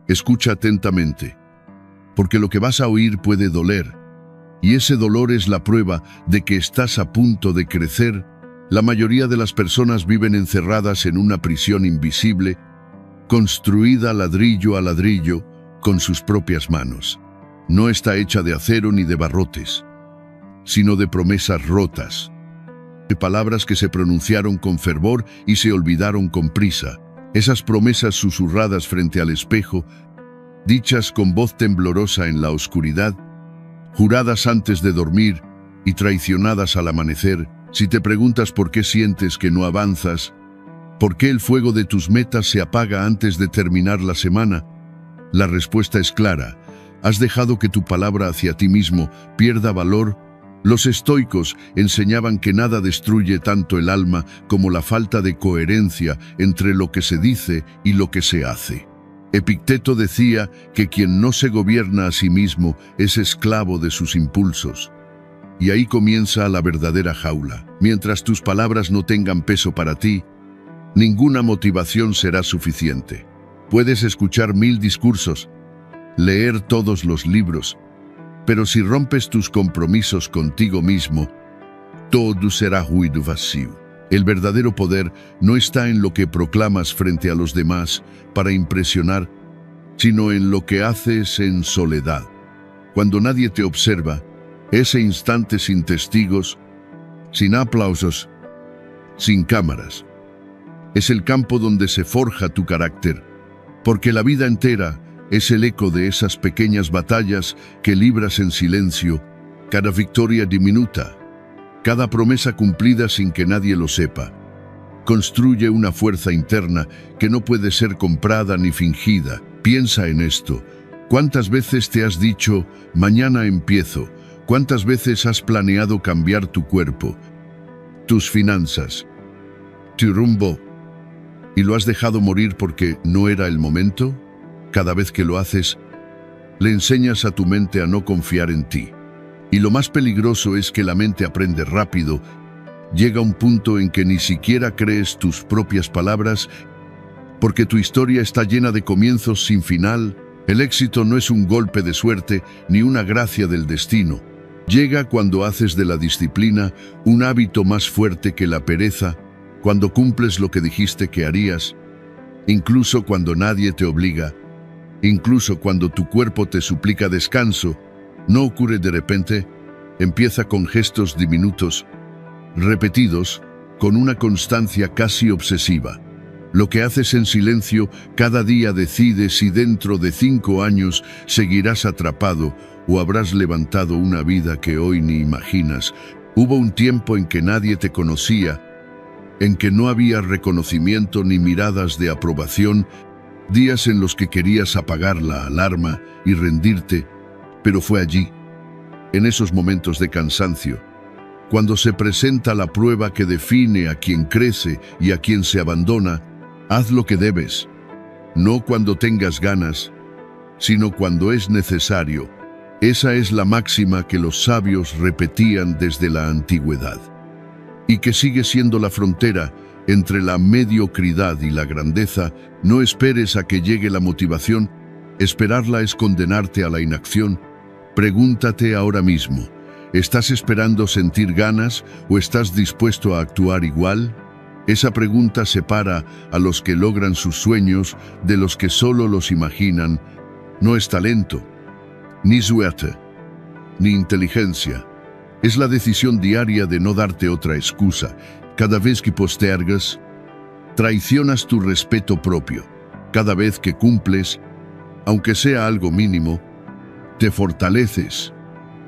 Escucha atentamente, porque lo que vas a oír puede doler, y ese dolor es la prueba de que estás a punto de crecer. La mayoría de las personas viven encerradas en una prisión invisible, construida ladrillo a ladrillo con sus propias manos. No está hecha de acero ni de barrotes, sino de promesas rotas, de palabras que se pronunciaron con fervor y se olvidaron con prisa. Esas promesas susurradas frente al espejo, dichas con voz temblorosa en la oscuridad, juradas antes de dormir y traicionadas al amanecer. Si te preguntas por qué sientes que no avanzas, por qué el fuego de tus metas se apaga antes de terminar la semana, la respuesta es clara. Has dejado que tu palabra hacia ti mismo pierda valor. Los estoicos enseñaban que nada destruye tanto el alma como la falta de coherencia entre lo que se dice y lo que se hace. Epicteto decía que quien no se gobierna a sí mismo es esclavo de sus impulsos. Y ahí comienza la verdadera jaula. Mientras tus palabras no tengan peso para ti, ninguna motivación será suficiente. Puedes escuchar 1000 discursos, leer todos los libros, pero si rompes tus compromisos contigo mismo, todo será ruido vacío. El verdadero poder no está en lo que proclamas frente a los demás para impresionar, sino en lo que haces en soledad. Cuando nadie te observa, ese instante sin testigos, sin aplausos, sin cámaras, es el campo donde se forja tu carácter, porque la vida entera es el eco de esas pequeñas batallas que libras en silencio, cada victoria diminuta, cada promesa cumplida sin que nadie lo sepa. Construye una fuerza interna que no puede ser comprada ni fingida. Piensa en esto. ¿Cuántas veces te has dicho, mañana empiezo? ¿Cuántas veces has planeado cambiar tu cuerpo, tus finanzas, tu rumbo, y lo has dejado morir porque no era el momento? Cada vez que lo haces, le enseñas a tu mente a no confiar en ti. Y lo más peligroso es que la mente aprende rápido. Llega un punto en que ni siquiera crees tus propias palabras, porque tu historia está llena de comienzos sin final. El éxito no es un golpe de suerte ni una gracia del destino. Llega cuando haces de la disciplina un hábito más fuerte que la pereza, cuando cumples lo que dijiste que harías, incluso cuando nadie te obliga, incluso cuando tu cuerpo te suplica descanso. No ocurre de repente, empieza con gestos diminutos, repetidos, con una constancia casi obsesiva. Lo que haces en silencio cada día decide si dentro de 5 años seguirás atrapado o habrás levantado una vida que hoy ni imaginas. Hubo un tiempo en que nadie te conocía, en que no había reconocimiento ni miradas de aprobación, días en los que querías apagar la alarma y rendirte, pero fue allí, en esos momentos de cansancio, cuando se presenta la prueba que define a quien crece y a quien se abandona. Haz lo que debes, no cuando tengas ganas, sino cuando es necesario. Esa es la máxima que los sabios repetían desde la antigüedad, y que sigue siendo la frontera entre la mediocridad y la grandeza. No esperes a que llegue la motivación. Esperarla es condenarte a la inacción. Pregúntate ahora mismo, ¿estás esperando sentir ganas o estás dispuesto a actuar igual? Esa pregunta separa a los que logran sus sueños de los que solo los imaginan. No es talento, ni suerte, ni inteligencia. Es la decisión diaria de no darte otra excusa. Cada vez que postergas, traicionas tu respeto propio. Cada vez que cumples, aunque sea algo mínimo, te fortaleces.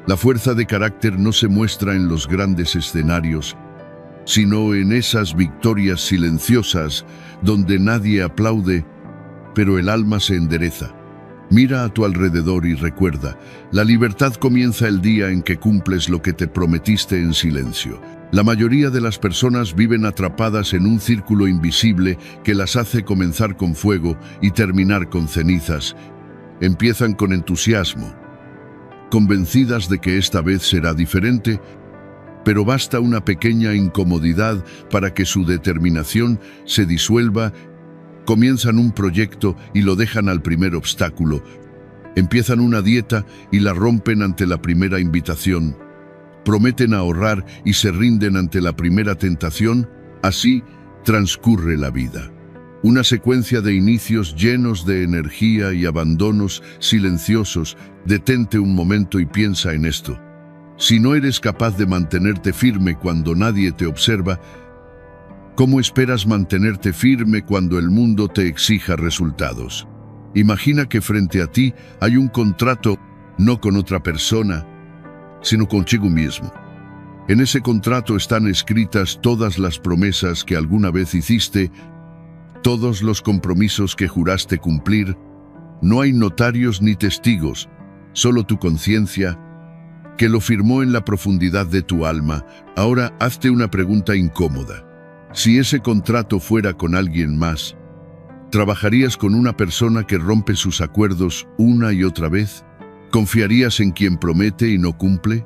La fuerza de carácter no se muestra en los grandes escenarios, sino en esas victorias silenciosas donde nadie aplaude, pero el alma se endereza. Mira a tu alrededor y recuerda, la libertad comienza el día en que cumples lo que te prometiste en silencio. La mayoría de las personas viven atrapadas en un círculo invisible que las hace comenzar con fuego y terminar con cenizas. Empiezan con entusiasmo, convencidas de que esta vez será diferente, pero basta una pequeña incomodidad para que su determinación se disuelva Comienzan un proyecto y lo dejan al primer obstáculo. Empiezan una dieta y la rompen ante la primera invitación. Prometen ahorrar y se rinden ante la primera tentación. Así transcurre la vida. Una secuencia de inicios llenos de energía y abandonos silenciosos. Detente un momento y piensa en esto. Si no eres capaz de mantenerte firme cuando nadie te observa, ¿cómo esperas mantenerte firme cuando el mundo te exija resultados? Imagina que frente a ti hay un contrato, no con otra persona, sino contigo mismo. En ese contrato están escritas todas las promesas que alguna vez hiciste, todos los compromisos que juraste cumplir. No hay notarios ni testigos, solo tu conciencia, que lo firmó en la profundidad de tu alma. Ahora hazte una pregunta incómoda. Si ese contrato fuera con alguien más, ¿trabajarías con una persona que rompe sus acuerdos una y otra vez? ¿Confiarías en quien promete y no cumple?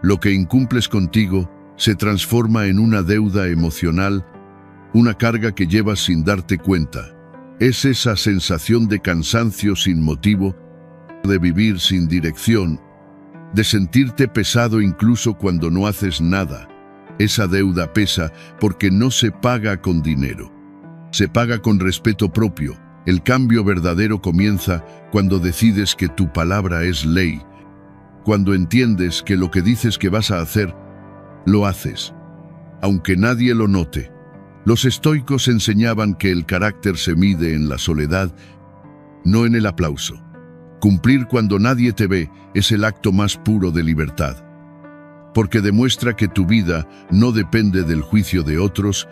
Lo que incumples contigo se transforma en una deuda emocional, una carga que llevas sin darte cuenta. Es esa sensación de cansancio sin motivo, de vivir sin dirección, de sentirte pesado incluso cuando no haces nada. Esa deuda pesa porque no se paga con dinero. Se paga con respeto propio. El cambio verdadero comienza cuando decides que tu palabra es ley, cuando entiendes que lo que dices que vas a hacer, lo haces, aunque nadie lo note. Los estoicos enseñaban que el carácter se mide en la soledad, no en el aplauso. Cumplir cuando nadie te ve es el acto más puro de libertad, porque demuestra que tu vida no depende del juicio de otros,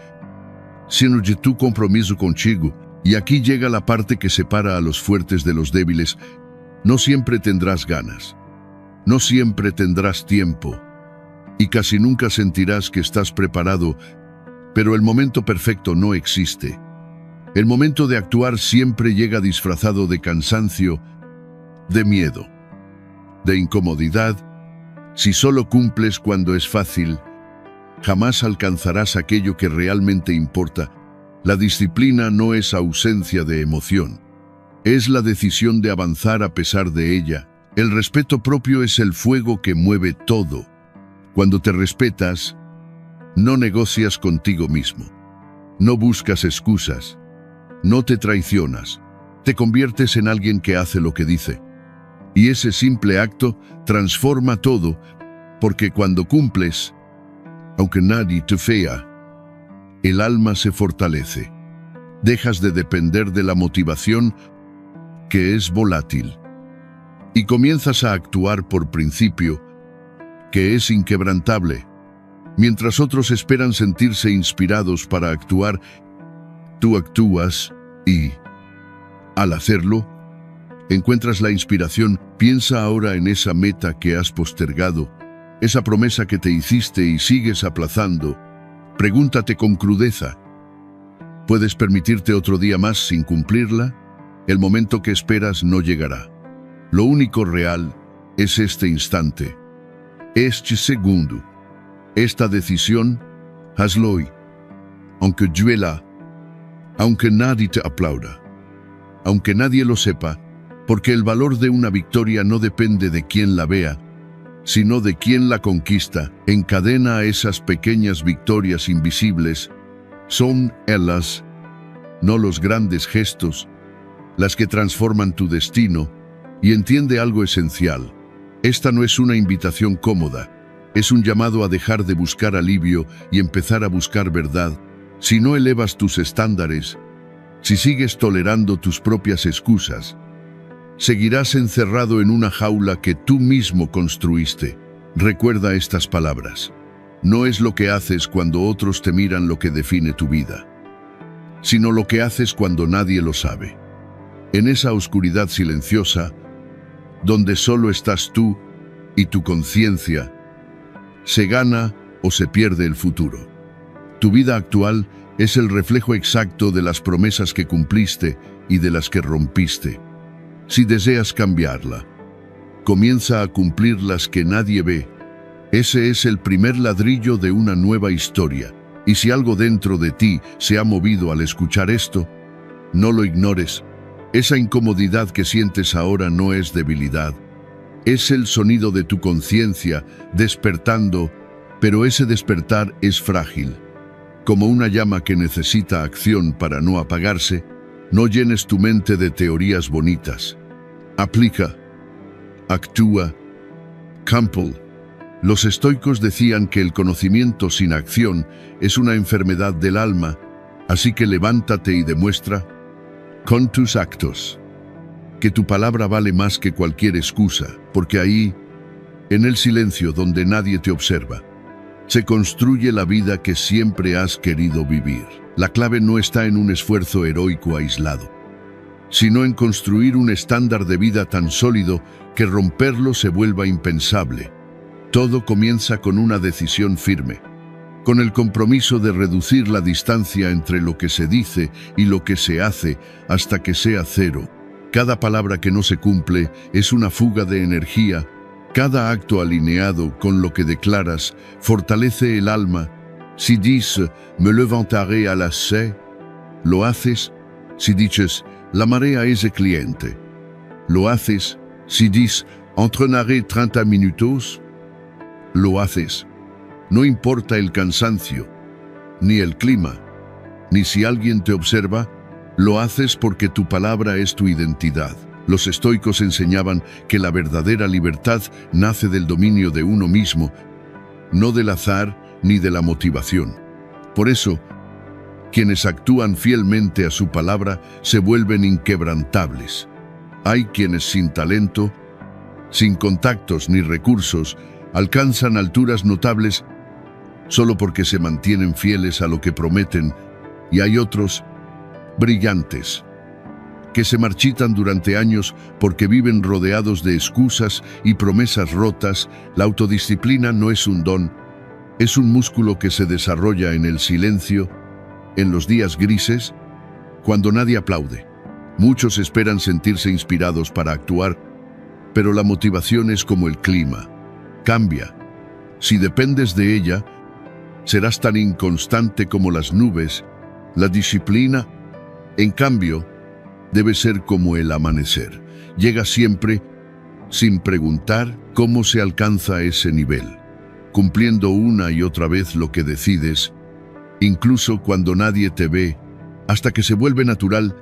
sino de tu compromiso contigo. Y aquí llega la parte que separa a los fuertes de los débiles. No siempre tendrás ganas, no siempre tendrás tiempo, y casi nunca sentirás que estás preparado, pero el momento perfecto no existe. El momento de actuar siempre llega disfrazado de cansancio, de miedo, de incomodidad. Si solo cumples cuando es fácil, jamás alcanzarás aquello que realmente importa. La disciplina no es ausencia de emoción, es la decisión de avanzar a pesar de ella. El respeto propio es el fuego que mueve todo. Cuando te respetas, no negocias contigo mismo, no buscas excusas, no te traicionas, te conviertes en alguien que hace lo que dice. Y ese simple acto transforma todo, porque cuando cumples, aunque nadie te vea, el alma se fortalece. Dejas de depender de la motivación, que es volátil, y comienzas a actuar por principio, que es inquebrantable. Mientras otros esperan sentirse inspirados para actuar, tú actúas y, al hacerlo, encuentras la inspiración. Piensa ahora en esa meta que has postergado, esa promesa que te hiciste y sigues aplazando. Pregúntate con crudeza, ¿puedes permitirte otro día más sin cumplirla? El momento que esperas no llegará. Lo único real es este instante, este segundo, esta decisión. Hazlo hoy, aunque duela, aunque nadie te aplauda, aunque nadie lo sepa, porque el valor de una victoria no depende de quién la vea, sino de quien la conquista. Encadena a esas pequeñas victorias invisibles. Son ellas, no los grandes gestos, las que transforman tu destino. Y entiende algo esencial. Esta no es una invitación cómoda, es un llamado a dejar de buscar alivio y empezar a buscar verdad. Si no elevas tus estándares, si sigues tolerando tus propias excusas, seguirás encerrado en una jaula que tú mismo construiste. Recuerda estas palabras. No es lo que haces cuando otros te miran lo que define tu vida, sino lo que haces cuando nadie lo sabe. En esa oscuridad silenciosa, donde solo estás tú y tu conciencia, se gana o se pierde el futuro. Tu vida actual es el reflejo exacto de las promesas que cumpliste y de las que rompiste. Si deseas cambiarla, comienza a cumplir las que nadie ve. Ese es el primer ladrillo de una nueva historia. Y si algo dentro de ti se ha movido al escuchar esto, No lo ignores. Esa incomodidad que sientes ahora no es debilidad. Es el sonido de tu conciencia despertando, pero ese despertar es frágil. Como una llama que necesita acción para no apagarse, no llenes tu mente de teorías bonitas. Aplica. Actúa. Campbell. Los estoicos decían que el conocimiento sin acción es una enfermedad del alma, así que levántate y demuestra con tus actos que tu palabra vale más que cualquier excusa, porque ahí, en el silencio donde nadie te observa, se construye la vida que siempre has querido vivir. La clave no está en un esfuerzo heroico aislado, sino en construir un estándar de vida tan sólido que romperlo se vuelva impensable. Todo comienza con una decisión firme, con el compromiso de reducir la distancia entre lo que se dice y lo que se hace hasta que sea cero. Cada palabra que no se cumple es una fuga de energía. Cada acto alineado con lo que declaras fortalece el alma. Si dices, me levantaré a las 6, lo haces. Si dices, la marea es el cliente, lo haces. Si dices, entrenaré 30 minutos, lo haces. No importa el cansancio, ni el clima, ni si alguien te observa, lo haces porque tu palabra es tu identidad. Los estoicos enseñaban que la verdadera libertad nace del dominio de uno mismo, no del azar ni de la motivación. Por eso, quienes actúan fielmente a su palabra se vuelven inquebrantables. Hay quienes sin talento, sin contactos ni recursos, alcanzan alturas notables solo porque se mantienen fieles a lo que prometen, y hay otros, brillantes, que se marchitan durante años porque viven rodeados de excusas y promesas rotas. La autodisciplina no es un don, es un músculo que se desarrolla en el silencio, en los días grises, cuando nadie aplaude. Muchos esperan sentirse inspirados para actuar, pero la motivación es como el clima. Cambia. Si dependes de ella, serás tan inconstante como las nubes. La disciplina, en cambio, debe ser como el amanecer. Llega siempre, sin preguntar cómo se alcanza ese nivel, cumpliendo una y otra vez lo que decides, incluso cuando nadie te ve, hasta que se vuelve natural,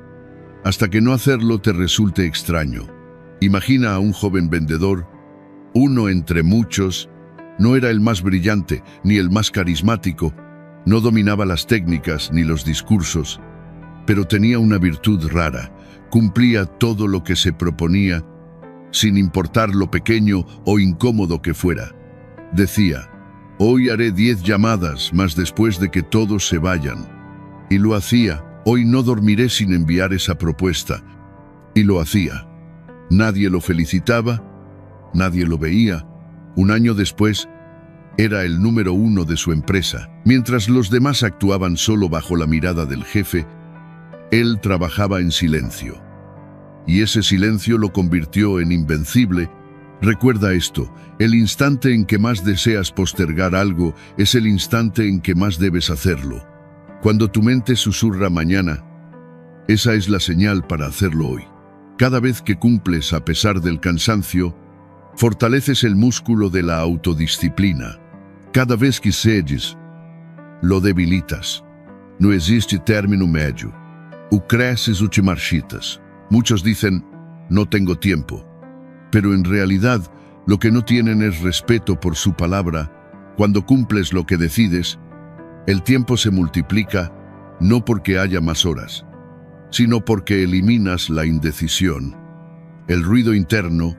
hasta que no hacerlo te resulte extraño. Imagina a un joven vendedor, uno entre muchos. No era el más brillante ni el más carismático, no dominaba las técnicas ni los discursos, pero tenía una virtud rara: cumplía todo lo que se proponía, sin importar lo pequeño o incómodo que fuera. Decía, hoy haré 10 llamadas más después de que todos se vayan. Y lo hacía. Hoy no dormiré sin enviar esa propuesta. Y lo hacía. Nadie lo felicitaba, nadie lo veía. Un año después, era el número 1 de su empresa. Mientras los demás actuaban solo bajo la mirada del jefe, él trabajaba en silencio. Y ese silencio lo convirtió en invencible. Recuerda esto: el instante en que más deseas postergar algo es el instante en que más debes hacerlo. Cuando tu mente susurra mañana, esa es la señal para hacerlo hoy. Cada vez que cumples a pesar del cansancio, fortaleces el músculo de la autodisciplina. Cada vez que cedes, lo debilitas. No existe término medio. O creces o te marchitas. Muchos dicen, no tengo tiempo. Pero en realidad, lo que no tienen es respeto por su palabra. Cuando cumples lo que decides, el tiempo se multiplica, no porque haya más horas, sino porque eliminas la indecisión, el ruido interno,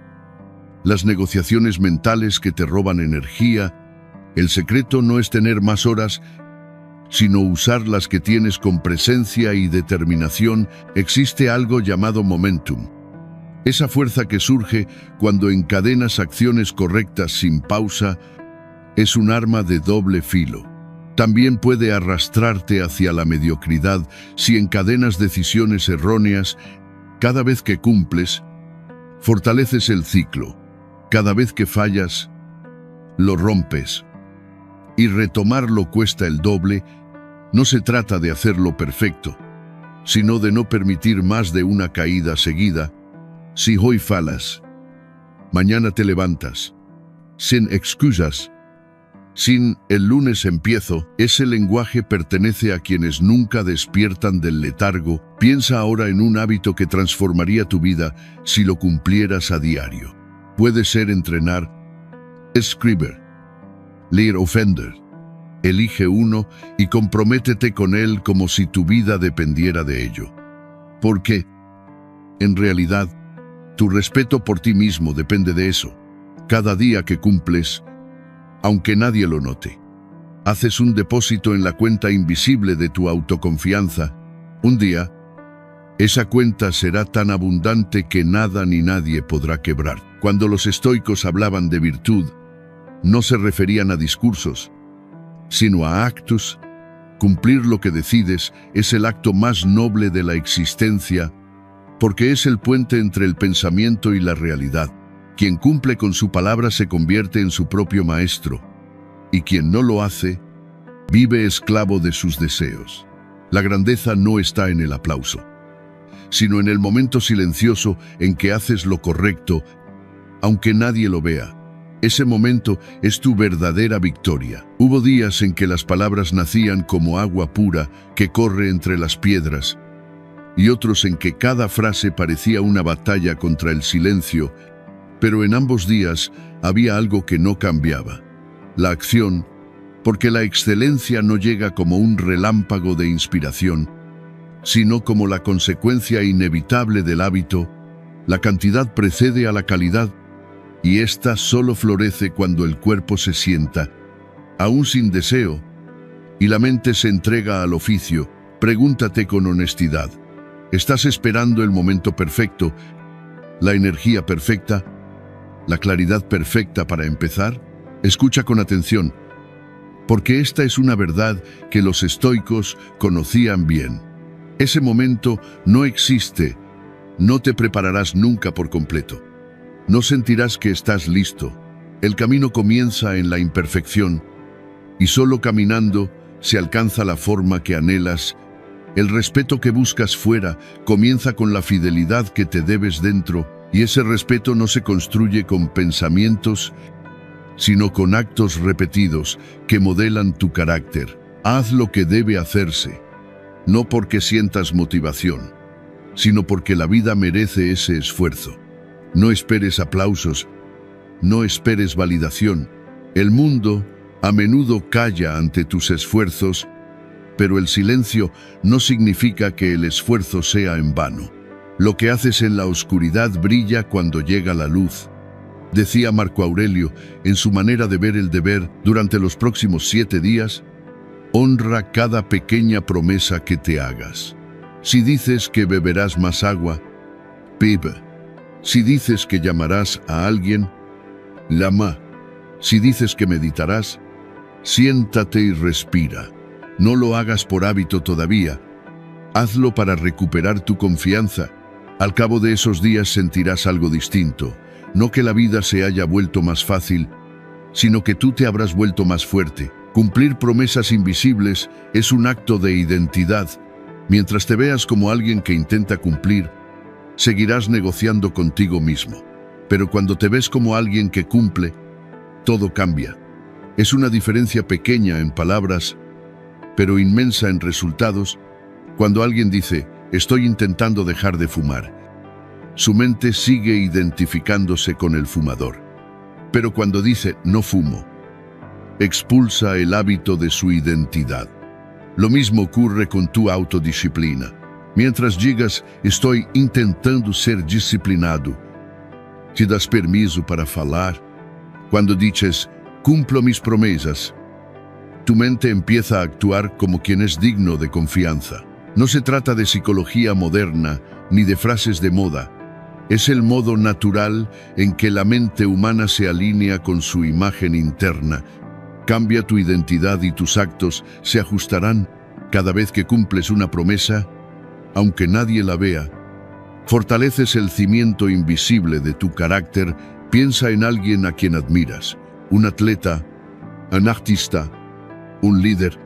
las negociaciones mentales que te roban energía. El secreto no es tener más horas, sino usar las que tienes con presencia y determinación. Existe algo llamado momentum. Esa fuerza que surge cuando encadenas acciones correctas sin pausa es un arma de doble filo. También puede arrastrarte hacia la mediocridad si encadenas decisiones erróneas. Cada vez que cumples, fortaleces el ciclo. Cada vez que fallas, lo rompes. Y retomarlo cuesta el doble. No se trata de hacerlo perfecto, sino de no permitir más de una caída seguida. Si hoy falas, mañana te levantas. Sin excusas. Sin el lunes empiezo, ese lenguaje pertenece a quienes nunca despiertan del letargo. Piensa ahora en un hábito que transformaría tu vida si lo cumplieras a diario. Puede ser entrenar, escribir, leer ofender. Elige uno y comprométete con él como si tu vida dependiera de ello. Porque, en realidad, tu respeto por ti mismo depende de eso. Cada día que cumples, aunque nadie lo note, haces un depósito en la cuenta invisible de tu autoconfianza. Un día, esa cuenta será tan abundante que nada ni nadie podrá quebrar. Cuando los estoicos hablaban de virtud, no se referían a discursos, sino a actos. Cumplir lo que decides es el acto más noble de la existencia, porque es el puente entre el pensamiento y la realidad. Quien cumple con su palabra se convierte en su propio maestro, y quien no lo hace, vive esclavo de sus deseos. La grandeza no está en el aplauso, sino en el momento silencioso en que haces lo correcto, aunque nadie lo vea. Ese momento es tu verdadera victoria. Hubo días en que las palabras nacían como agua pura que corre entre las piedras, y otros en que cada frase parecía una batalla contra el silencio, pero en ambos días había algo que no cambiaba: la acción, porque la excelencia no llega como un relámpago de inspiración, sino como la consecuencia inevitable del hábito. La cantidad precede a la calidad, y ésta solo florece cuando el cuerpo se sienta, aún sin deseo, y la mente se entrega al oficio. Pregúntate con honestidad: ¿estás esperando el momento perfecto, la energía perfecta, la claridad perfecta para empezar? Escucha con atención, porque esta es una verdad que los estoicos conocían bien. Ese momento no existe. No te prepararás nunca por completo. No sentirás que estás listo. El camino comienza en la imperfección, y solo caminando se alcanza la forma que anhelas. El respeto que buscas fuera comienza con la fidelidad que te debes dentro, y ese respeto no se construye con pensamientos, sino con actos repetidos que modelan tu carácter. Haz lo que debe hacerse, no porque sientas motivación, sino porque la vida merece ese esfuerzo. No esperes aplausos, no esperes validación. El mundo a menudo calla ante tus esfuerzos, pero el silencio no significa que el esfuerzo sea en vano. Lo que haces en la oscuridad brilla cuando llega la luz, decía Marco Aurelio en su manera de ver el deber. Durante los próximos 7 días, honra cada pequeña promesa que te hagas. Si dices que beberás más agua, bebe. Si dices que llamarás a alguien, llama. Si dices que meditarás, siéntate y respira. No lo hagas por hábito todavía. Hazlo para recuperar tu confianza. Al cabo de esos días sentirás algo distinto. No que la vida se haya vuelto más fácil, sino que tú te habrás vuelto más fuerte. Cumplir promesas invisibles es un acto de identidad. Mientras te veas como alguien que intenta cumplir, seguirás negociando contigo mismo. Pero cuando te ves como alguien que cumple, todo cambia. Es una diferencia pequeña en palabras, pero inmensa en resultados. Cuando alguien dice, estoy intentando dejar de fumar, su mente sigue identificándose con el fumador. Pero cuando dice, no fumo, expulsa el hábito de su identidad. Lo mismo ocurre con tu autodisciplina. Mientras digas, estoy intentando ser disciplinado, te das permiso para falar. Cuando dices, cumplo mis promesas, tu mente empieza a actuar como quien es digno de confianza. No se trata de psicología moderna ni de frases de moda. Es el modo natural en que la mente humana se alinea con su imagen interna. Cambia tu identidad y tus actos se ajustarán. Cada vez que cumples una promesa, aunque nadie la vea, fortaleces el cimiento invisible de tu carácter. Piensa en alguien a quien admiras, un atleta, un artista, un líder.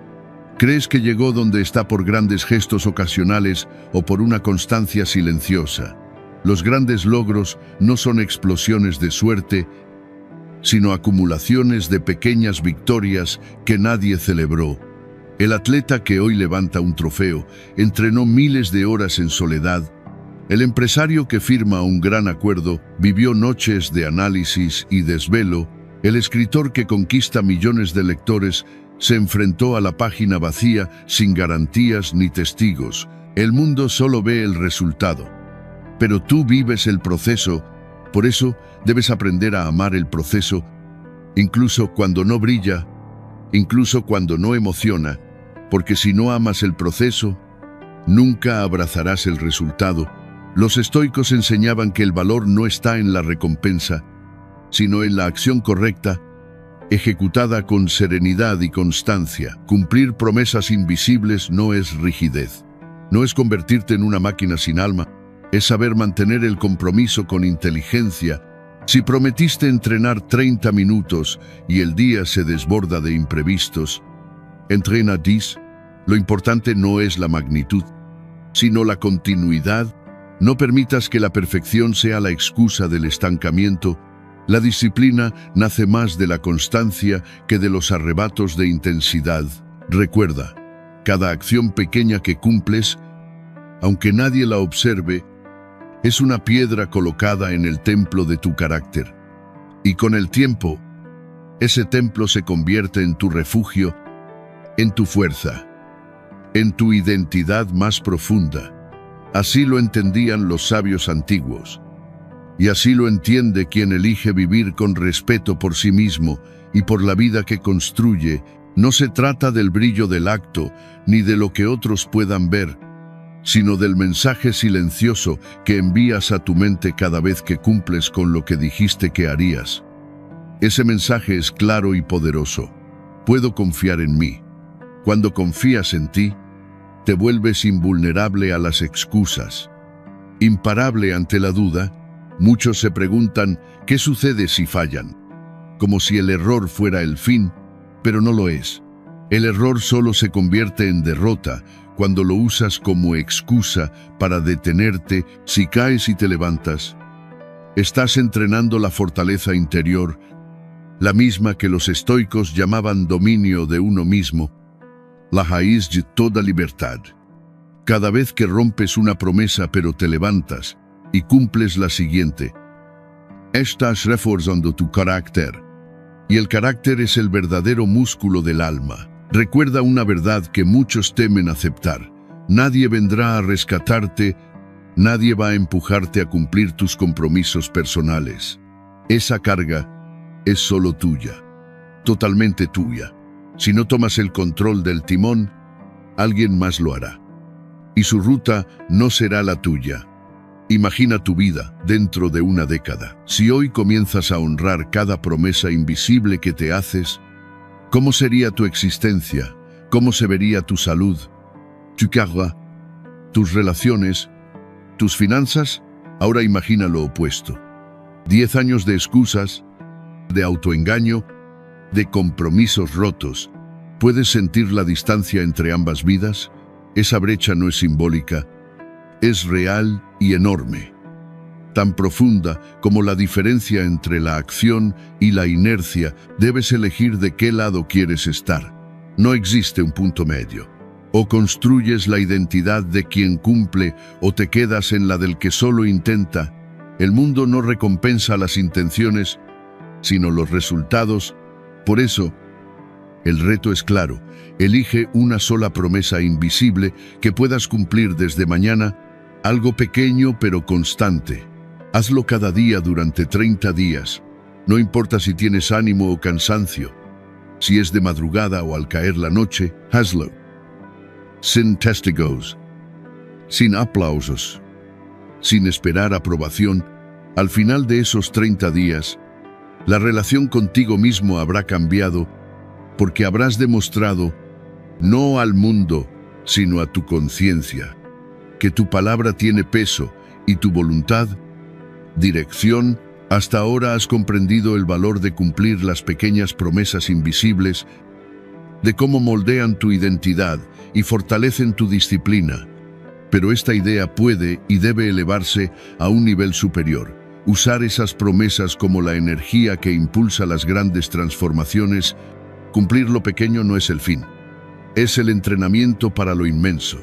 Crees que llegó donde está por grandes gestos ocasionales o por una constancia silenciosa. Los grandes logros no son explosiones de suerte, sino acumulaciones de pequeñas victorias que nadie celebró. El atleta que hoy levanta un trofeo entrenó miles de horas en soledad. El empresario que firma un gran acuerdo vivió noches de análisis y desvelo. El escritor que conquista millones de lectores se enfrentó a la página vacía sin garantías ni testigos. El mundo solo ve el resultado, pero tú vives el proceso. Por eso debes aprender a amar el proceso, incluso cuando no brilla, incluso cuando no emociona, porque si no amas el proceso, nunca abrazarás el resultado. Los estoicos enseñaban que el valor no está en la recompensa, sino en la acción correcta, ejecutada con serenidad y constancia. Cumplir promesas invisibles no es rigidez, no es convertirte en una máquina sin alma, es saber mantener el compromiso con inteligencia. Si prometiste entrenar 30 minutos y el día se desborda de imprevistos, entrena 10. Lo importante no es la magnitud, sino la continuidad. No permitas que la perfección sea la excusa del estancamiento. La disciplina nace más de la constancia que de los arrebatos de intensidad. Recuerda, cada acción pequeña que cumples, aunque nadie la observe, es una piedra colocada en el templo de tu carácter. Y con el tiempo, ese templo se convierte en tu refugio, en tu fuerza, en tu identidad más profunda. Así lo entendían los sabios antiguos. Y así lo entiende quien elige vivir con respeto por sí mismo y por la vida que construye. No se trata del brillo del acto, ni de lo que otros puedan ver, sino del mensaje silencioso que envías a tu mente cada vez que cumples con lo que dijiste que harías. Ese mensaje es claro y poderoso. Puedo confiar en mí. Cuando confías en ti, te vuelves invulnerable a las excusas. Imparable ante la duda. Muchos se preguntan, ¿qué sucede si fallan? Como si el error fuera el fin, pero no lo es. El error solo se convierte en derrota cuando lo usas como excusa para detenerte. Si caes y te levantas, estás entrenando la fortaleza interior, la misma que los estoicos llamaban dominio de uno mismo, la raíz de toda libertad. Cada vez que rompes una promesa pero te levantas y cumples la siguiente, estás reforzando tu carácter. Y el carácter es el verdadero músculo del alma. Recuerda una verdad que muchos temen aceptar. Nadie vendrá a rescatarte, nadie va a empujarte a cumplir tus compromisos personales. Esa carga es solo tuya, totalmente tuya. Si no tomas el control del timón, alguien más lo hará. Y su ruta no será la tuya. Imagina tu vida dentro de una década. Si hoy comienzas a honrar cada promesa invisible que te haces, ¿cómo sería tu existencia? ¿Cómo se vería tu salud, tu carrera, tus relaciones, tus finanzas? Ahora imagina lo opuesto. 10 años de excusas, de autoengaño, de compromisos rotos. ¿Puedes sentir la distancia entre ambas vidas? Esa brecha no es simbólica, es real y enorme. Tan profunda como la diferencia entre la acción y la inercia. Debes elegir de qué lado quieres estar. No existe un punto medio. O construyes la identidad de quien cumple o te quedas en la del que solo intenta. El mundo no recompensa las intenciones, sino los resultados. Por eso, el reto es claro. Elige una sola promesa invisible que puedas cumplir desde mañana, algo pequeño pero constante. Hazlo cada día durante 30 días. No importa si tienes ánimo o cansancio, si es de madrugada o al caer la noche, hazlo. Sin testigos, sin aplausos, sin esperar aprobación. Al final de esos 30 días, la relación contigo mismo habrá cambiado, porque habrás demostrado, no al mundo, sino a tu conciencia, que tu palabra tiene peso y tu voluntad, dirección. Hasta ahora has comprendido el valor de cumplir las pequeñas promesas invisibles, de cómo moldean tu identidad y fortalecen tu disciplina. Pero esta idea puede y debe elevarse a un nivel superior. Usar esas promesas como la energía que impulsa las grandes transformaciones. Cumplir lo pequeño no es el fin. Es el entrenamiento para lo inmenso.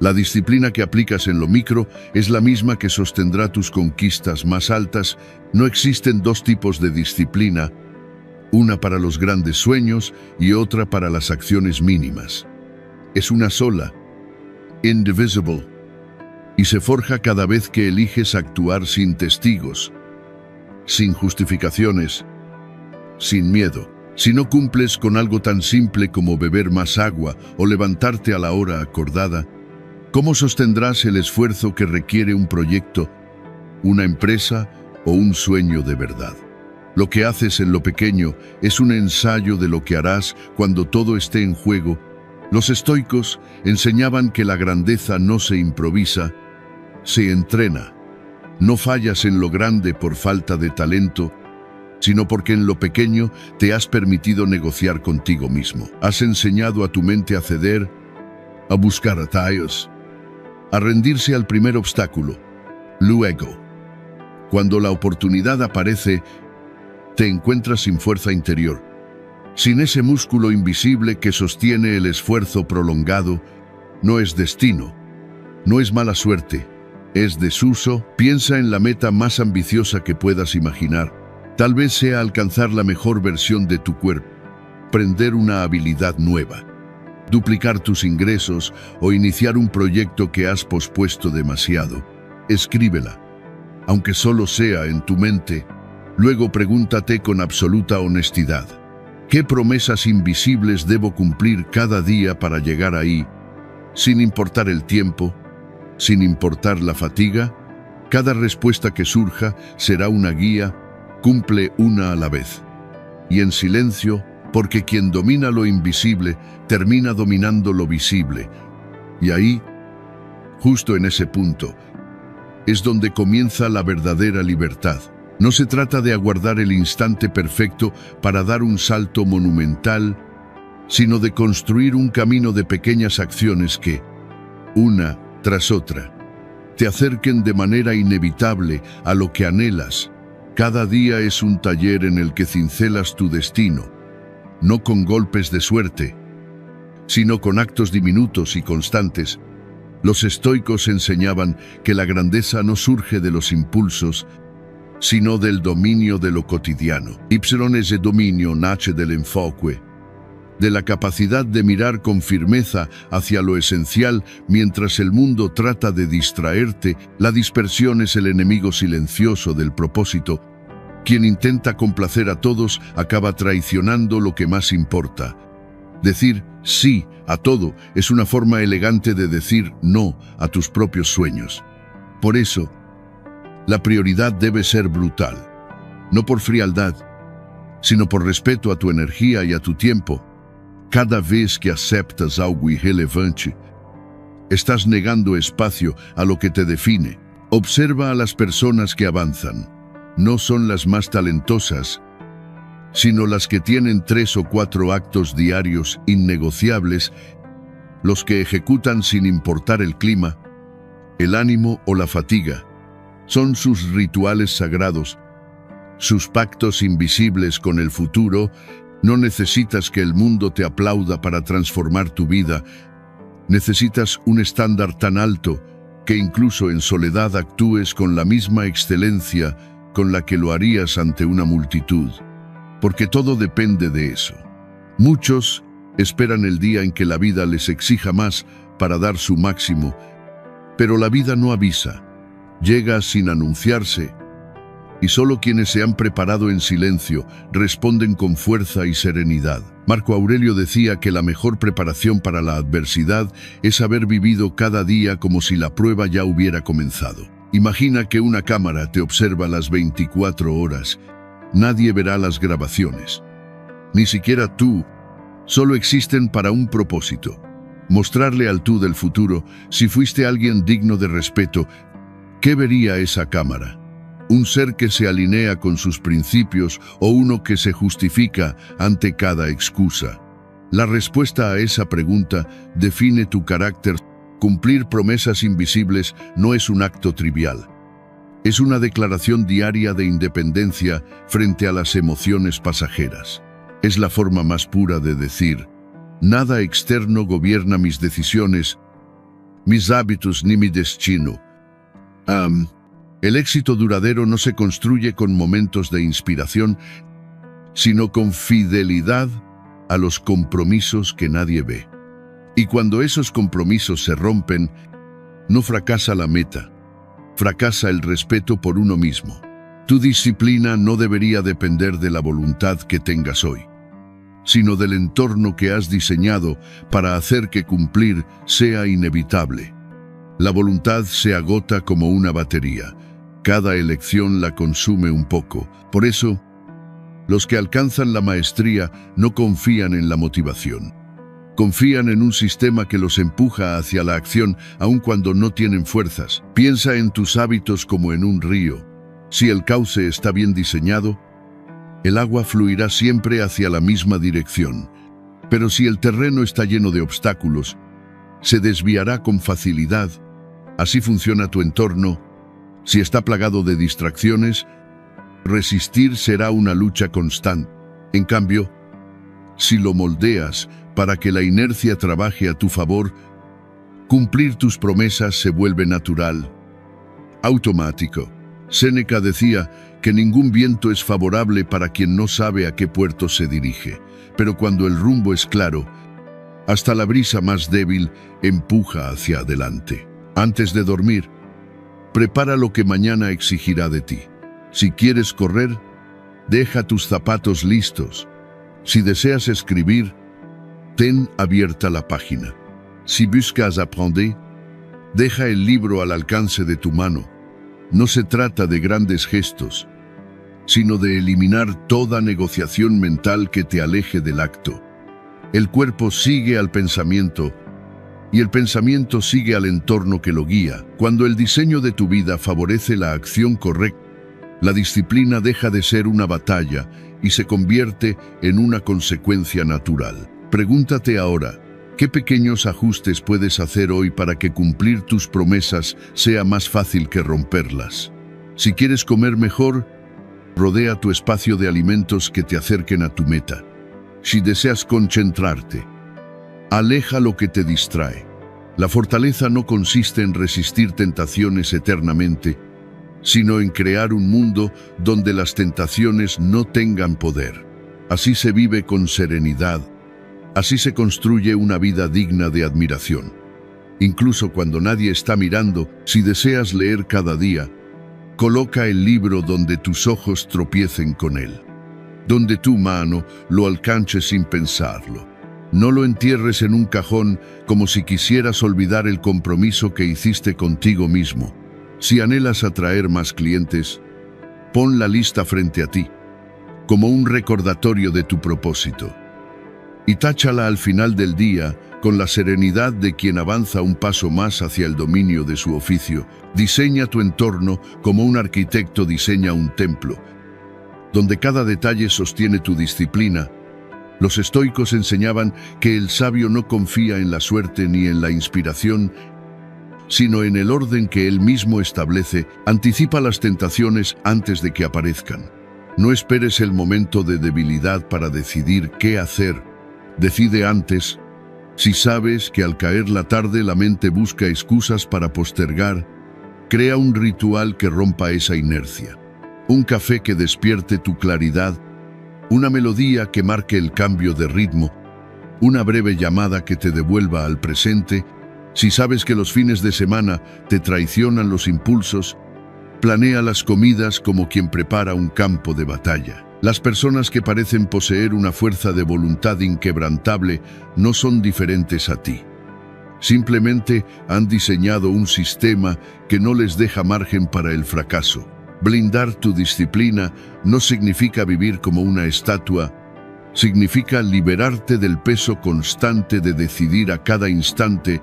La disciplina que aplicas en lo micro es la misma que sostendrá tus conquistas más altas. No existen dos tipos de disciplina, una para los grandes sueños y otra para las acciones mínimas. Es una sola, indivisible, y se forja cada vez que eliges actuar sin testigos, sin justificaciones, sin miedo. Si no cumples con algo tan simple como beber más agua o levantarte a la hora acordada, ¿cómo sostendrás el esfuerzo que requiere un proyecto, una empresa o un sueño de verdad? Lo que haces en lo pequeño es un ensayo de lo que harás cuando todo esté en juego. Los estoicos enseñaban que la grandeza no se improvisa, se entrena. No fallas en lo grande por falta de talento, sino porque en lo pequeño te has permitido negociar contigo mismo. Has enseñado a tu mente a ceder, a buscar atallos, a rendirse al primer obstáculo. Luego, cuando la oportunidad aparece, te encuentras sin fuerza interior, sin ese músculo invisible que sostiene el esfuerzo prolongado. No es destino, no es mala suerte, es desuso. Piensa en la meta más ambiciosa que puedas imaginar. Tal vez sea alcanzar la mejor versión de tu cuerpo, aprender una habilidad nueva, duplicar tus ingresos o iniciar un proyecto que has pospuesto demasiado. Escríbela, aunque solo sea en tu mente. Luego pregúntate con absoluta honestidad: ¿qué promesas invisibles debo cumplir cada día para llegar ahí? Sin importar el tiempo, sin importar la fatiga, cada respuesta que surja será una guía. Cumple una a la vez. Y en silencio, porque quien domina lo invisible termina dominando lo visible. Y ahí, justo en ese punto, es donde comienza la verdadera libertad. No se trata de aguardar el instante perfecto para dar un salto monumental, sino de construir un camino de pequeñas acciones que, una tras otra, te acerquen de manera inevitable a lo que anhelas. Cada día es un taller en el que cincelas tu destino, no con golpes de suerte, sino con actos diminutos y constantes. Los estoicos enseñaban que la grandeza no surge de los impulsos, sino del dominio de lo cotidiano. Ese dominio nace del enfoque, de la capacidad de mirar con firmeza hacia lo esencial mientras el mundo trata de distraerte. La dispersión es el enemigo silencioso del propósito. Quien intenta complacer a todos acaba traicionando lo que más importa. Decir sí a todo es una forma elegante de decir no a tus propios sueños. Por eso, la prioridad debe ser brutal, no por frialdad, sino por respeto a tu energía y a tu tiempo. Cada vez que aceptas algo irrelevante, estás negando espacio a lo que te define. Observa a las personas que avanzan. No son las más talentosas, sino las que tienen 3 o 4 actos diarios innegociables, los que ejecutan sin importar el clima, el ánimo o la fatiga. Son sus rituales sagrados, sus pactos invisibles con el futuro. No necesitas que el mundo te aplauda para transformar tu vida. Necesitas un estándar tan alto que incluso en soledad actúes con la misma excelencia con la que lo harías ante una multitud. Porque todo depende de eso. Muchos esperan el día en que la vida les exija más para dar su máximo, pero la vida no avisa, llega sin anunciarse, y solo quienes se han preparado en silencio responden con fuerza y serenidad. Marco Aurelio decía que la mejor preparación para la adversidad es haber vivido cada día como si la prueba ya hubiera comenzado. Imagina que una cámara te observa las 24 horas. Nadie verá las grabaciones. Ni siquiera tú. Solo existen para un propósito. Mostrarle al tú del futuro, si fuiste alguien digno de respeto, ¿qué vería esa cámara? ¿Un ser que se alinea con sus principios o uno que se justifica ante cada excusa? La respuesta a esa pregunta define tu carácter. Cumplir promesas invisibles no es un acto trivial. Es una declaración diaria de independencia frente a las emociones pasajeras. Es la forma más pura de decir: nada externo gobierna mis decisiones, mis hábitos ni mi destino. El éxito duradero no se construye con momentos de inspiración, sino con fidelidad a los compromisos que nadie ve. Y cuando esos compromisos se rompen, no fracasa la meta, fracasa el respeto por uno mismo. Tu disciplina no debería depender de la voluntad que tengas hoy, sino del entorno que has diseñado para hacer que cumplir sea inevitable. La voluntad se agota como una batería. Cada elección la consume un poco. Por eso, los que alcanzan la maestría no confían en la motivación. Confían en un sistema que los empuja hacia la acción aun cuando no tienen fuerzas. Piensa en tus hábitos como en un río. Si el cauce está bien diseñado, el agua fluirá siempre hacia la misma dirección. Pero si el terreno está lleno de obstáculos, se desviará con facilidad. Así funciona tu entorno. Si está plagado de distracciones, resistir será una lucha constante. En cambio, si lo moldeas para que la inercia trabaje a tu favor, cumplir tus promesas se vuelve natural, automático. Séneca decía que ningún viento es favorable para quien no sabe a qué puerto se dirige, pero cuando el rumbo es claro, hasta la brisa más débil empuja hacia adelante. Antes de dormir, prepara lo que mañana exigirá de ti. Si quieres correr, deja tus zapatos listos. Si deseas escribir, ten abierta la página. Si buscas aprender, deja el libro al alcance de tu mano. No se trata de grandes gestos, sino de eliminar toda negociación mental que te aleje del acto. El cuerpo sigue al pensamiento y el pensamiento sigue al entorno que lo guía. Cuando el diseño de tu vida favorece la acción correcta, la disciplina deja de ser una batalla y se convierte en una consecuencia natural. Pregúntate ahora, ¿qué pequeños ajustes puedes hacer hoy para que cumplir tus promesas sea más fácil que romperlas? Si quieres comer mejor, rodea tu espacio de alimentos que te acerquen a tu meta. Si deseas concentrarte, aleja lo que te distrae. La fortaleza no consiste en resistir tentaciones eternamente, sino en crear un mundo donde las tentaciones no tengan poder. Así se vive con serenidad. Así se construye una vida digna de admiración. Incluso cuando nadie está mirando, si deseas leer cada día, coloca el libro donde tus ojos tropiecen con él, donde tu mano lo alcance sin pensarlo. No lo entierres en un cajón como si quisieras olvidar el compromiso que hiciste contigo mismo. Si anhelas atraer más clientes, pon la lista frente a ti, como un recordatorio de tu propósito. Y táchala al final del día con la serenidad de quien avanza un paso más hacia el dominio de su oficio. Diseña tu entorno como un arquitecto diseña un templo, donde cada detalle sostiene tu disciplina. Los estoicos enseñaban que el sabio no confía en la suerte ni en la inspiración, sino en el orden que él mismo establece. Anticipa las tentaciones antes de que aparezcan. No esperes el momento de debilidad para decidir qué hacer. Decide antes. Si sabes que al caer la tarde la mente busca excusas para postergar, crea un ritual que rompa esa inercia. Un café que despierte tu claridad, una melodía que marque el cambio de ritmo, una breve llamada que te devuelva al presente. Si sabes que los fines de semana te traicionan los impulsos, planea las comidas como quien prepara un campo de batalla. Las personas que parecen poseer una fuerza de voluntad inquebrantable no son diferentes a ti. Simplemente han diseñado un sistema que no les deja margen para el fracaso. Blindar tu disciplina no significa vivir como una estatua, significa liberarte del peso constante de decidir a cada instante.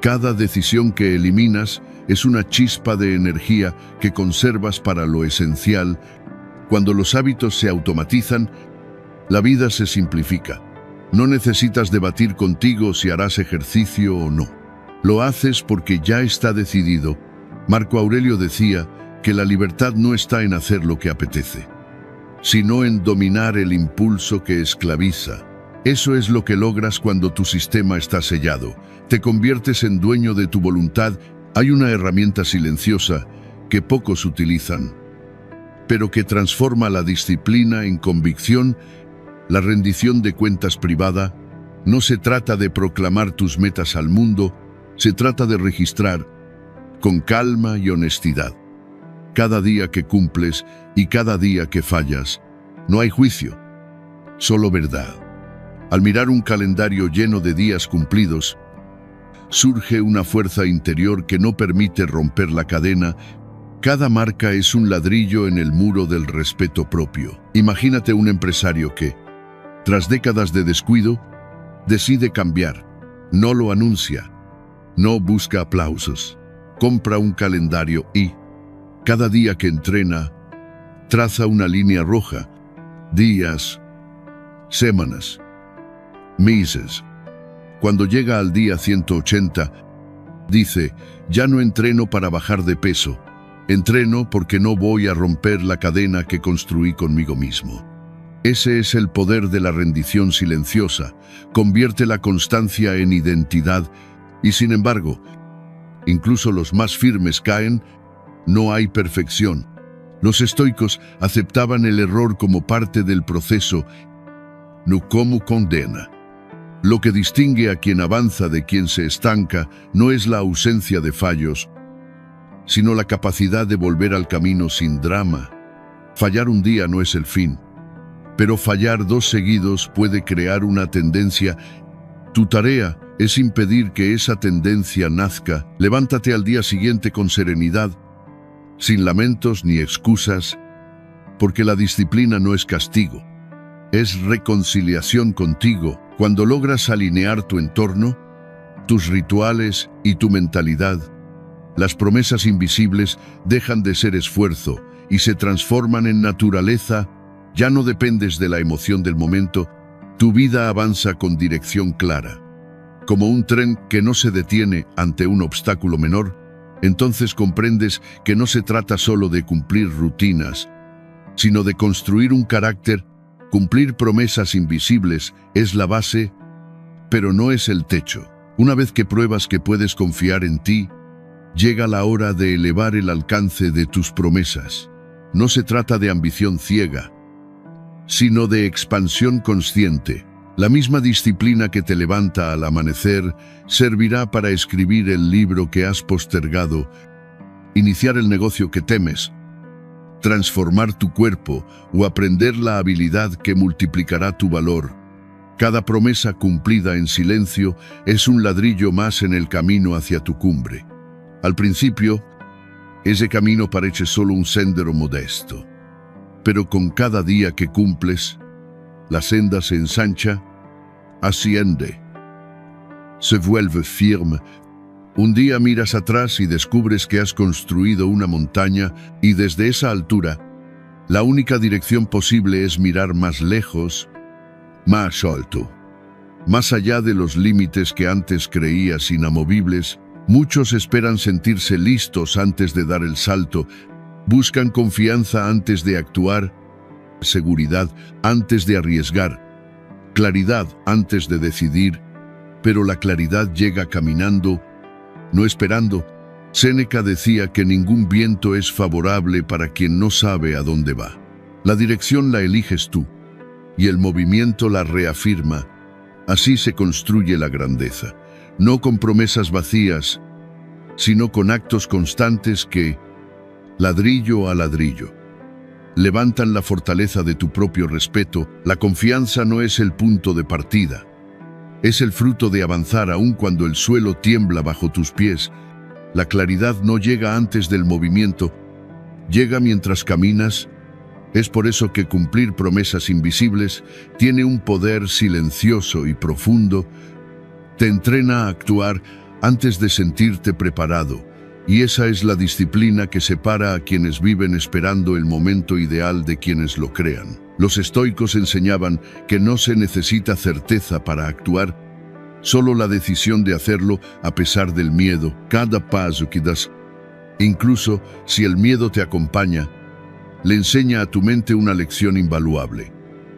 Cada decisión que eliminas es una chispa de energía que conservas para lo esencial. Cuando los hábitos se automatizan, la vida se simplifica. No necesitas debatir contigo si harás ejercicio o no. Lo haces porque ya está decidido. Marco Aurelio decía que la libertad no está en hacer lo que apetece, sino en dominar el impulso que esclaviza. Eso es lo que logras cuando tu sistema está sellado. Te conviertes en dueño de tu voluntad. Hay una herramienta silenciosa que pocos utilizan, pero que transforma la disciplina en convicción. La rendición de cuentas privada. No se trata de proclamar tus metas al mundo, se trata de registrar, con calma y honestidad, cada día que cumples y cada día que fallas. No hay juicio, solo verdad. Al mirar un calendario lleno de días cumplidos, surge una fuerza interior que no permite romper la cadena. Cada marca es un ladrillo en el muro del respeto propio. Imagínate un empresario que, tras décadas de descuido, decide cambiar. No lo anuncia, no busca aplausos. Compra un calendario y, cada día que entrena, traza una línea roja. Días, semanas, meses. Cuando llega al día 180, dice: ya no entreno para bajar de peso. Entreno porque no voy a romper la cadena que construí conmigo mismo. Ese es el poder de la rendición silenciosa. Convierte la constancia en identidad y, sin embargo, incluso los más firmes caen. No hay perfección. Los estoicos aceptaban el error como parte del proceso, no como condena. Lo que distingue a quien avanza de quien se estanca no es la ausencia de fallos, sino la capacidad de volver al camino sin drama. Fallar un día no es el fin, pero fallar 2 seguidos puede crear una tendencia. Tu tarea es impedir que esa tendencia nazca. Levántate al día siguiente con serenidad, sin lamentos ni excusas, porque la disciplina no es castigo, es reconciliación contigo. Cuando logras alinear tu entorno, tus rituales y tu mentalidad, las promesas invisibles dejan de ser esfuerzo y se transforman en naturaleza. Ya no dependes de la emoción del momento, tu vida avanza con dirección clara. Como un tren que no se detiene ante un obstáculo menor, entonces comprendes que no se trata solo de cumplir rutinas, sino de construir un carácter. Cumplir promesas invisibles es la base, pero no es el techo. Una vez que pruebas que puedes confiar en ti, llega la hora de elevar el alcance de tus promesas. No se trata de ambición ciega, sino de expansión consciente. La misma disciplina que te levanta al amanecer servirá para escribir el libro que has postergado, iniciar el negocio que temes, transformar tu cuerpo o aprender la habilidad que multiplicará tu valor. Cada promesa cumplida en silencio es un ladrillo más en el camino hacia tu cumbre. Al principio, ese camino parece solo un sendero modesto, pero con cada día que cumples, la senda se ensancha, asciende, se vuelve firme. Un día miras atrás y descubres que has construido una montaña y desde esa altura, la única dirección posible es mirar más lejos, más alto. Más allá de los límites que antes creías inamovibles, muchos esperan sentirse listos antes de dar el salto, buscan confianza antes de actuar, seguridad antes de arriesgar, claridad antes de decidir, pero la claridad llega caminando, no esperando. Séneca decía que ningún viento es favorable para quien no sabe a dónde va. La dirección la eliges tú, y el movimiento la reafirma. Así se construye la grandeza, no con promesas vacías, sino con actos constantes que, ladrillo a ladrillo, levantan la fortaleza de tu propio respeto. La confianza no es el punto de partida, es el fruto de avanzar aun cuando el suelo tiembla bajo tus pies. La claridad no llega antes del movimiento, llega mientras caminas. Es por eso que cumplir promesas invisibles tiene un poder silencioso y profundo. Te entrena a actuar antes de sentirte preparado Y esa es la disciplina que separa a quienes viven esperando el momento ideal de quienes lo crean. Los estoicos enseñaban que no se necesita certeza para actuar, solo la decisión de hacerlo a pesar del miedo. Cada paso que das, incluso si el miedo te acompaña, le enseña a tu mente una lección invaluable.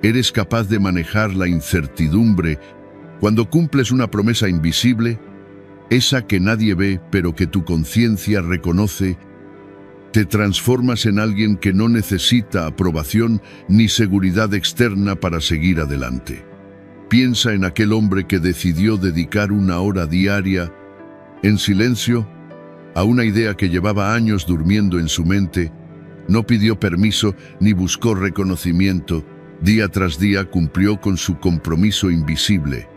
Eres capaz de manejar la incertidumbre cuando cumples una promesa invisible, esa que nadie ve pero que tu conciencia reconoce. Te transformas en alguien que no necesita aprobación ni seguridad externa para seguir adelante. Piensa en aquel hombre que decidió dedicar 1 hora diaria, en silencio, a una idea que llevaba años durmiendo en su mente. No pidió permiso ni buscó reconocimiento. Día tras día cumplió con su compromiso invisible.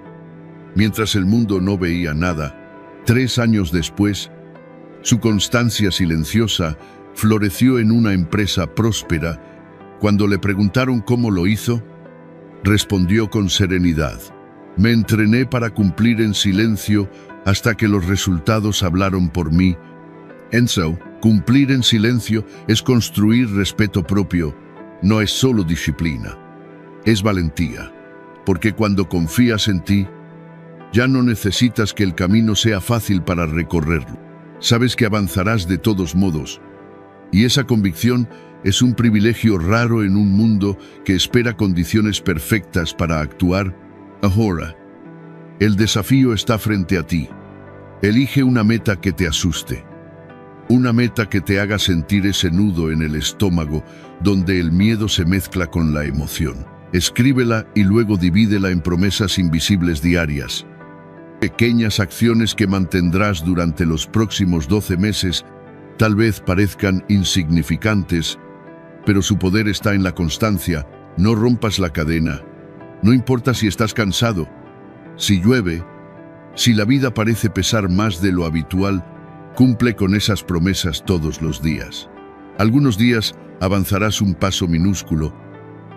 Mientras el mundo no veía nada, 3 años después, su constancia silenciosa floreció en una empresa próspera. Cuando le preguntaron cómo lo hizo, respondió con serenidad: me entrené para cumplir en silencio hasta que los resultados hablaron por mí. Enzo, cumplir en silencio es construir respeto propio, no es solo disciplina, es valentía, porque cuando confías en ti, ya no necesitas que el camino sea fácil para recorrerlo. Sabes que avanzarás de todos modos, y esa convicción es un privilegio raro en un mundo que espera condiciones perfectas para actuar. Ahora, el desafío está frente a ti. Elige una meta que te asuste. Una meta que te haga sentir ese nudo en el estómago donde el miedo se mezcla con la emoción. Escríbela y luego divídela en promesas invisibles diarias. Pequeñas acciones que mantendrás durante los próximos 12 meses tal vez parezcan insignificantes, pero su poder está en la constancia. No rompas la cadena. No importa si estás cansado, si llueve, si la vida parece pesar más de lo habitual, cumple con esas promesas todos los días. Algunos días avanzarás un paso minúsculo,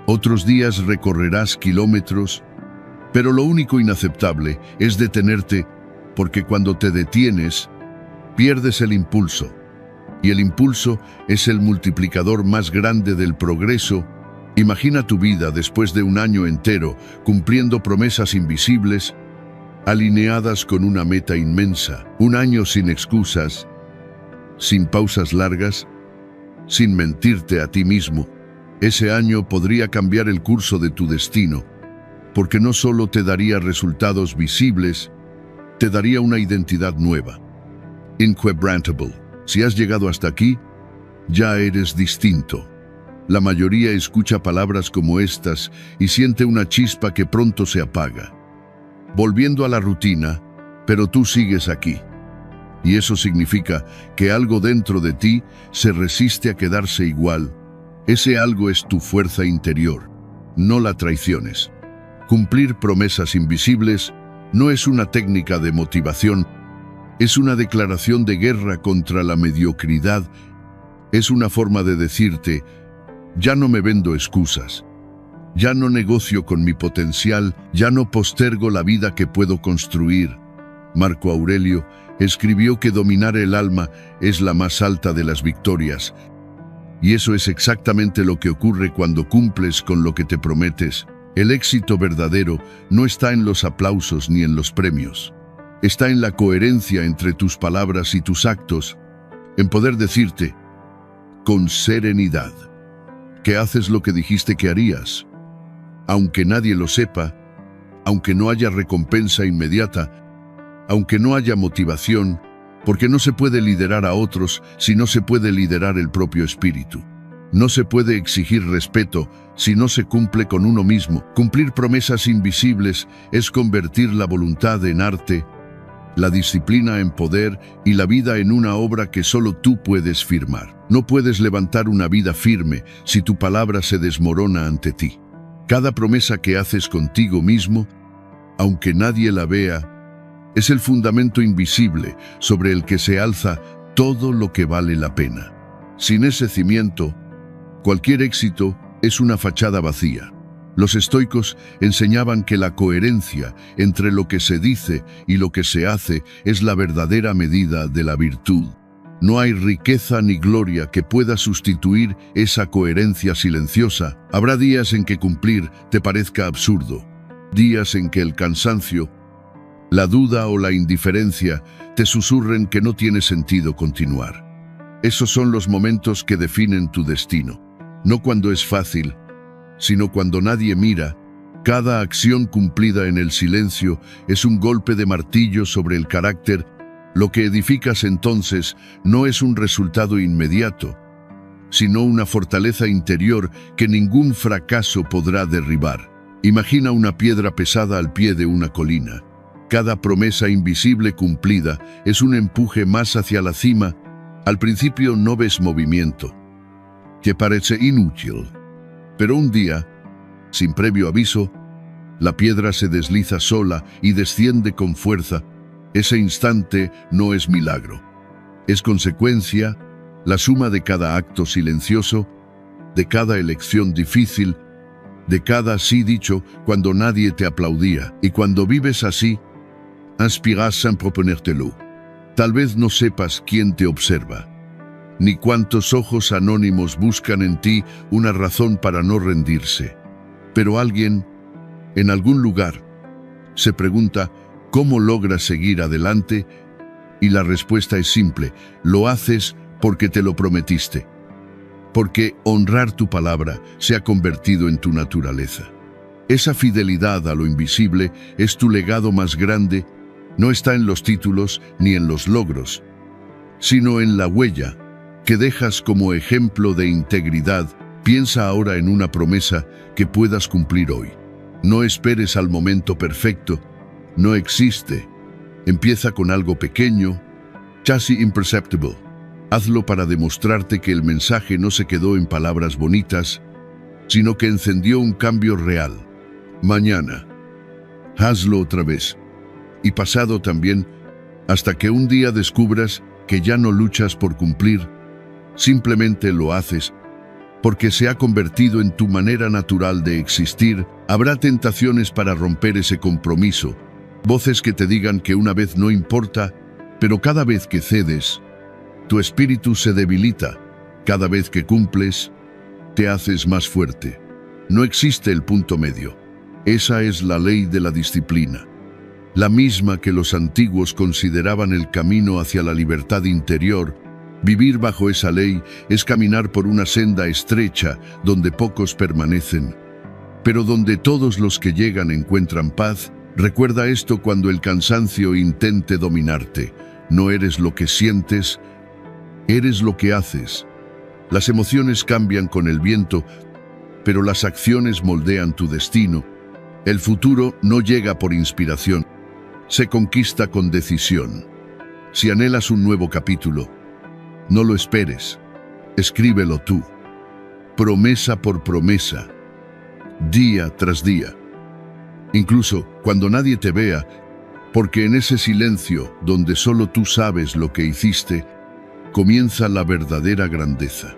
otros días recorrerás kilómetros, pero lo único inaceptable es detenerte, porque cuando te detienes, pierdes el impulso. Y el impulso es el multiplicador más grande del progreso. Imagina tu vida después de 1 año entero, cumpliendo promesas invisibles, alineadas con una meta inmensa. 1 año sin excusas, sin pausas largas, sin mentirte a ti mismo. Ese año podría cambiar el curso de tu destino, porque no solo te daría resultados visibles, te daría una identidad nueva. Inquebrantable. Si has llegado hasta aquí, ya eres distinto. La mayoría escucha palabras como estas y siente una chispa que pronto se apaga, volviendo a la rutina, pero tú sigues aquí. Y eso significa que algo dentro de ti se resiste a quedarse igual. Ese algo es tu fuerza interior. No la traiciones. Cumplir promesas invisibles no es una técnica de motivación, es una declaración de guerra contra la mediocridad. Es una forma de decirte: ya no me vendo excusas, ya no negocio con mi potencial, ya no postergo la vida que puedo construir. Marco Aurelio escribió que dominar el alma es la más alta de las victorias. Y eso es exactamente lo que ocurre cuando cumples con lo que te prometes. El éxito verdadero no está en los aplausos ni en los premios. Está en la coherencia entre tus palabras y tus actos, en poder decirte, con serenidad, que haces lo que dijiste que harías. Aunque nadie lo sepa, aunque no haya recompensa inmediata, aunque no haya motivación, porque no se puede liderar a otros si no se puede liderar el propio espíritu. No se puede exigir respeto si no se cumple con uno mismo. Cumplir promesas invisibles es convertir la voluntad en arte, la disciplina en poder y la vida en una obra que solo tú puedes firmar. No puedes levantar una vida firme si tu palabra se desmorona ante ti. Cada promesa que haces contigo mismo, aunque nadie la vea, es el fundamento invisible sobre el que se alza todo lo que vale la pena. Sin ese cimiento, cualquier éxito es una fachada vacía. Los estoicos enseñaban que la coherencia entre lo que se dice y lo que se hace es la verdadera medida de la virtud. No hay riqueza ni gloria que pueda sustituir esa coherencia silenciosa. Habrá días en que cumplir te parezca absurdo, días en que el cansancio, la duda o la indiferencia te susurren que no tiene sentido continuar. Esos son los momentos que definen tu destino. No cuando es fácil, sino cuando nadie mira. Cada acción cumplida en el silencio es un golpe de martillo sobre el carácter. Lo que edificas entonces no es un resultado inmediato, sino una fortaleza interior que ningún fracaso podrá derribar. Imagina una piedra pesada al pie de una colina. Cada promesa invisible cumplida es un empuje más hacia la cima. Al principio no ves movimiento. Te parece inútil. Pero un día, sin previo aviso, la piedra se desliza sola y desciende con fuerza. Ese instante no es milagro. Es consecuencia, la suma de cada acto silencioso, de cada elección difícil, de cada sí dicho cuando nadie te aplaudía. Y cuando vives así, inspiras sin proponértelo. Tal vez no sepas quién te observa, ni cuántos ojos anónimos buscan en ti una razón para no rendirse. Pero alguien, en algún lugar, se pregunta ¿cómo logras seguir adelante? Y la respuesta es simple: lo haces porque te lo prometiste. Porque honrar tu palabra se ha convertido en tu naturaleza. Esa fidelidad a lo invisible es tu legado más grande. No está en los títulos ni en los logros, sino en la huella que dejas como ejemplo de integridad. Piensa ahora en una promesa que puedas cumplir hoy. No esperes al momento perfecto. No existe. Empieza con algo pequeño, casi imperceptible. Hazlo para demostrarte que el mensaje no se quedó en palabras bonitas, sino que encendió un cambio real. Mañana, hazlo otra vez. Y pasado también, hasta que un día descubras que ya no luchas por cumplir, simplemente lo haces, porque se ha convertido en tu manera natural de existir. Habrá tentaciones para romper ese compromiso, voces que te digan que una vez no importa, pero cada vez que cedes, tu espíritu se debilita. Cada vez que cumples, te haces más fuerte. No existe el punto medio. Esa es la ley de la disciplina, la misma que los antiguos consideraban el camino hacia la libertad interior. Vivir bajo esa ley es caminar por una senda estrecha donde pocos permanecen, pero donde todos los que llegan encuentran paz. Recuerda esto cuando el cansancio intente dominarte. No eres lo que sientes, eres lo que haces. Las emociones cambian con el viento, pero las acciones moldean tu destino. El futuro no llega por inspiración, se conquista con decisión. Si anhelas un nuevo capítulo, no lo esperes, escríbelo tú, promesa por promesa, día tras día. Incluso cuando nadie te vea, porque en ese silencio donde solo tú sabes lo que hiciste, comienza la verdadera grandeza.